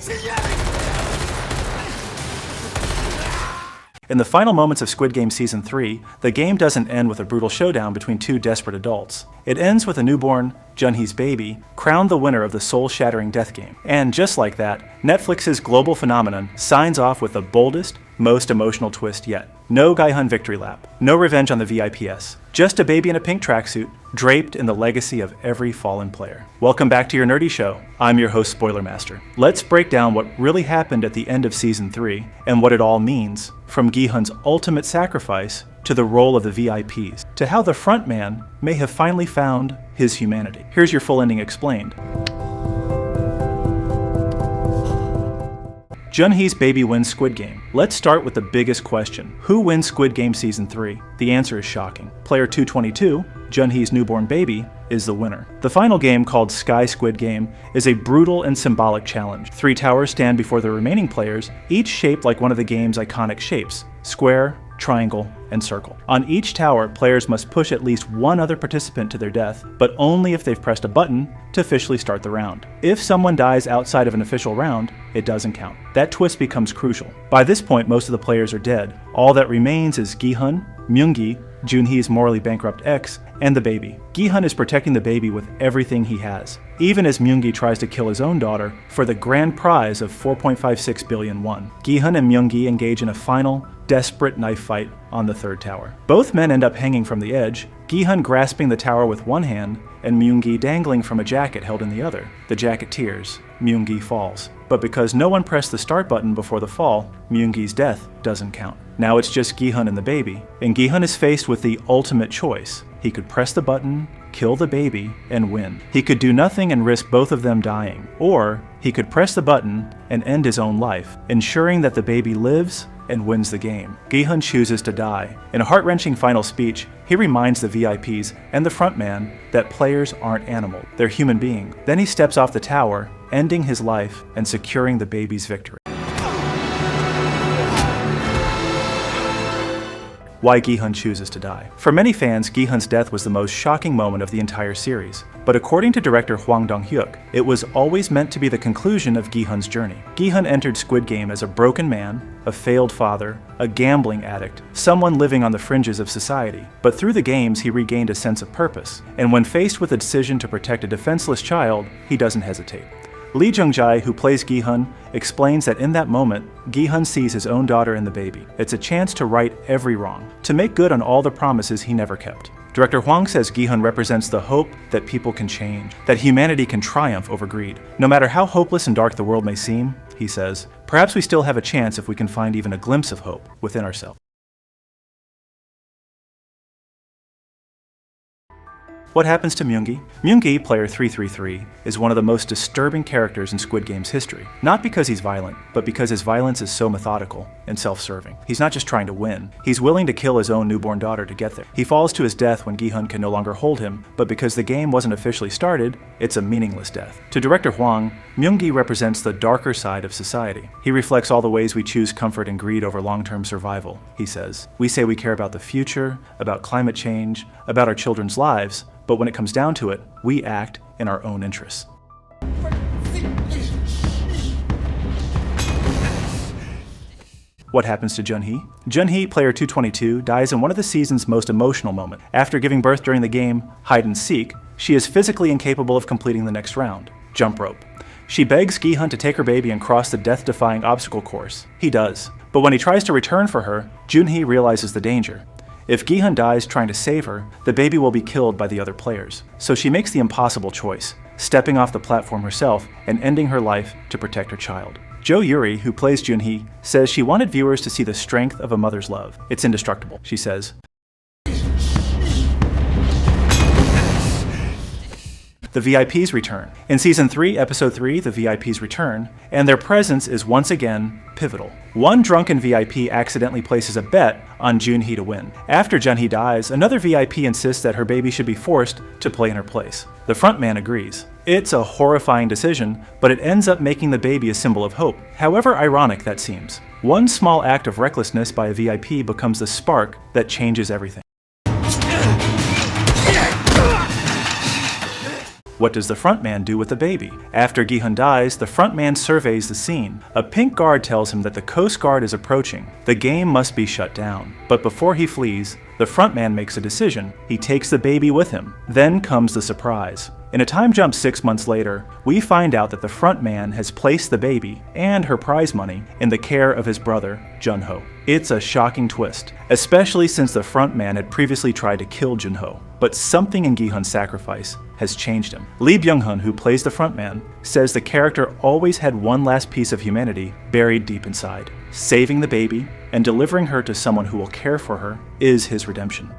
In the final moments of Squid Game Season 3, the game doesn't end with a brutal showdown between two desperate adults. It ends with a newborn, Junhi's baby, crowned the winner of the soul-shattering death game. And just like that, Netflix's global phenomenon signs off with the boldest, most emotional twist yet. No Gi-hun victory lap, no revenge on the VIPs, just a baby in a pink tracksuit, draped in the legacy of every fallen player. Welcome back to your nerdy show. I'm your host, Spoiler Master. Let's break down what really happened at the end of Season 3 and what it all means, from Gihun's ultimate sacrifice to the role of the VIPs, to how the frontman may have finally found his humanity. Here's your full ending explained. Junhi's baby wins Squid Game. Let's start with the biggest question. Who wins Squid Game Season 3? The answer is shocking. Player 222, Junhi's newborn baby, is the winner. The final game, called Sky Squid Game, is a brutal and symbolic challenge. 3 towers stand before the remaining players, each shaped like one of the game's iconic shapes: square, triangle, and circle. On each tower, players must push at least one other participant to their death, but only if they've pressed a button to officially start the round. If someone dies outside of an official round, it doesn't count. That twist becomes crucial. By this point, most of the players are dead. All that remains is Gi-hun, Myung-gi, Junhi's morally bankrupt ex, and the baby. Gi-hun is protecting the baby with everything he has, even as Myung-gi tries to kill his own daughter for the grand prize of 4.56 billion won. Gi-hun and Myung-gi engage in a final, desperate knife fight on the 3rd tower. Both men end up hanging from the edge, Gi-hun grasping the tower with one hand and Myung-gi dangling from a jacket held in the other. The jacket tears. Myung-gi falls. But because no one pressed the start button before the fall, Myung-gi's death doesn't count. Now it's just Gi-hun and the baby, and Gi-hun is faced with the ultimate choice. He could press the button, kill the baby, and win. He could do nothing and risk both of them dying. Or he could press the button and end his own life, ensuring that the baby lives and wins the game. Gi-hun chooses to die. In a heart-wrenching final speech, he reminds the VIPs and the frontman that players aren't animals, they're human beings. Then he steps off the tower, ending his life and securing the baby's victory. Why Gi-hun chooses to die. For many fans, Gi-hun's death was the most shocking moment of the entire series. But according to director Hwang Dong-hyuk, it was always meant to be the conclusion of Gi-hun's journey. Gi-hun entered Squid Game as a broken man, a failed father, a gambling addict, someone living on the fringes of society. But through the games, he regained a sense of purpose. And when faced with a decision to protect a defenseless child, he doesn't hesitate. Lee Jung-jae, who plays Gi-hun, explains that in that moment, Gi-hun sees his own daughter and the baby. It's a chance to right every wrong, to make good on all the promises he never kept. Director Hwang says Gi-hun represents the hope that people can change, that humanity can triumph over greed. No matter how hopeless and dark the world may seem, he says, perhaps we still have a chance if we can find even a glimpse of hope within ourselves. What happens to Myung-gi? Myung-gi, player 333, is one of the most disturbing characters in Squid Game's history. Not because he's violent, but because his violence is so methodical and self-serving. He's not just trying to win. He's willing to kill his own newborn daughter to get there. He falls to his death when Gi-hun can no longer hold him, but because the game wasn't officially started, it's a meaningless death. To director Hwang, Myung-gi represents the darker side of society. He reflects all the ways we choose comfort and greed over long-term survival, he says. We say we care about the future, about climate change, about our children's lives, but when it comes down to it, we act in our own interests. What happens to Junhi? Junhi, player 222, dies in one of the season's most emotional moments. After giving birth during the game Hide and Seek, she is physically incapable of completing the next round, jump rope. She begs Gi-hun to take her baby and cross the death-defying obstacle course. He does. But when he tries to return for her, Junhi realizes the danger. If Gi-hun dies trying to save her, the baby will be killed by the other players. So she makes the impossible choice, stepping off the platform herself and ending her life to protect her child. Jo Yuri, who plays Junhi, says she wanted viewers to see the strength of a mother's love. It's indestructible, she says. The VIPs return. In Season 3, Episode 3, the VIPs return, and their presence is once again pivotal. One drunken VIP accidentally places a bet on Junhi to win. After Junhi dies, another VIP insists that her baby should be forced to play in her place. The frontman agrees. It's a horrifying decision, but it ends up making the baby a symbol of hope, however ironic that seems. One small act of recklessness by a VIP becomes the spark that changes everything. What does the frontman do with the baby? After Gihun dies, the frontman surveys the scene. A pink guard tells him that the Coast Guard is approaching. The game must be shut down. But before he flees, the frontman makes a decision. He takes the baby with him. Then comes the surprise. In a time jump 6 months later, we find out that the frontman has placed the baby and her prize money in the care of his brother, Jun-hee. It's a shocking twist, especially since the frontman had previously tried to kill Jun-hee. But something in Gihun's sacrifice has changed him. Lee Byung-hun, who plays the frontman, says the character always had one last piece of humanity buried deep inside. Saving the baby and delivering her to someone who will care for her is his redemption.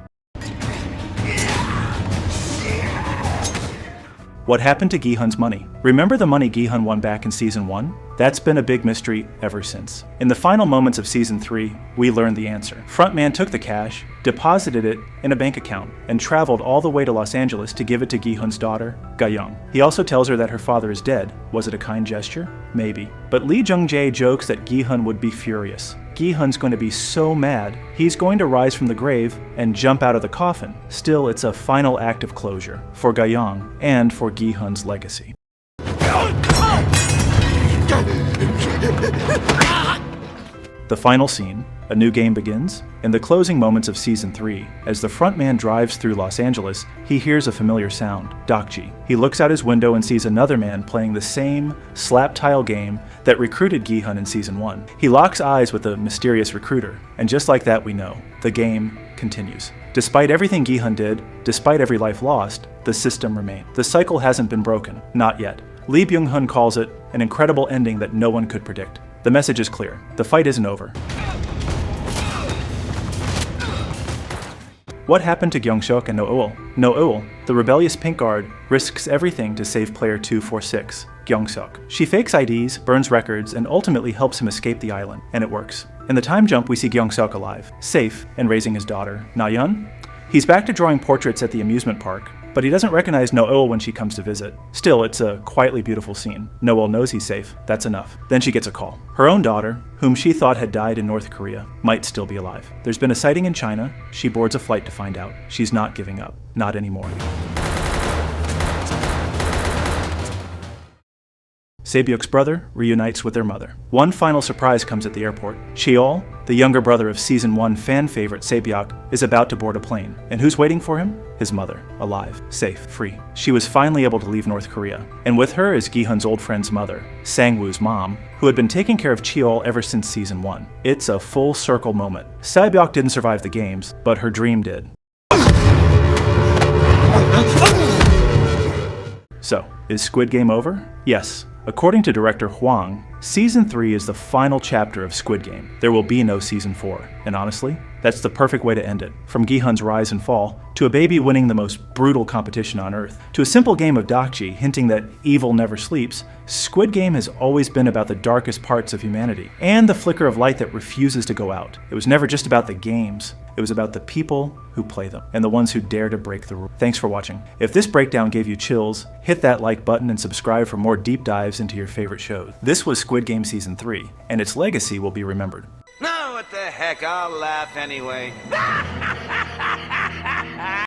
What happened to Gihun's money? Remember the money Gi-hun won back in Season 1? That's been a big mystery ever since. In the final moments of Season 3, we learned the answer. Frontman took the cash, deposited it in a bank account, and traveled all the way to Los Angeles to give it to Gihun's daughter, Ga-young. He also tells her that her father is dead. Was it a kind gesture? Maybe. But Lee Jung-jae jokes that Gi-hun would be furious. Gi-hun's going to be so mad, he's going to rise from the grave and jump out of the coffin. Still, it's a final act of closure for Ga-young and for Gi-hun's legacy. The final scene, a new game begins. In the closing moments of Season 3, as the frontman drives through Los Angeles, he hears a familiar sound, ddakji. He looks out his window and sees another man playing the same slap-tile game that recruited Gi-hun in Season 1. He locks eyes with the mysterious recruiter, and just like that we know, the game continues. Despite everything Gi-hun did, despite every life lost, the system remained. The cycle hasn't been broken, not yet. Lee Byung-hun calls it an incredible ending that no one could predict. The message is clear. The fight isn't over. What happened to Gyeong-seok and No-eul? No-eul, the rebellious pink guard, risks everything to save player 246, Gyeong-seok. She fakes IDs, burns records, and ultimately helps him escape the island, and it works. In the time jump, we see Gyeong-seok alive, safe, and raising his daughter, Na-yeon. He's back to drawing portraits at the amusement park, but he doesn't recognize No-eul when she comes to visit. Still, it's a quietly beautiful scene. No-eul knows he's safe. That's enough. Then she gets a call. Her own daughter, whom she thought had died in North Korea, might still be alive. There's been a sighting in China. She boards a flight to find out. She's not giving up. Not anymore. Sae-byeok's brother reunites with their mother. One final surprise comes at the airport. Cheol, the younger brother of Season 1 fan favorite Sae-byeok, is about to board a plane. And who's waiting for him? His mother. Alive, safe, free. She was finally able to leave North Korea. And with her is Gihun's old friend's mother, Sang-woo's mom, who had been taking care of Cheol ever since Season 1. It's a full circle moment. Sae-byeok didn't survive the games, but her dream did. So, is Squid Game over? Yes. According to director Hwang, Season 3 is the final chapter of Squid Game. There will be no Season 4. And honestly, that's the perfect way to end it. From Gihun's rise and fall, to a baby winning the most brutal competition on Earth, to a simple game of ddakji hinting that evil never sleeps, Squid Game has always been about the darkest parts of humanity, and the flicker of light that refuses to go out. It was never just about the games. It was about the people who play them, and the ones who dare to break the rules. Thanks for watching. If this breakdown gave you chills, hit that like button and subscribe for more deep dives into your favorite shows. This was Squid Game Season 3, and its legacy will be remembered. No, what the heck, I'll laugh anyway.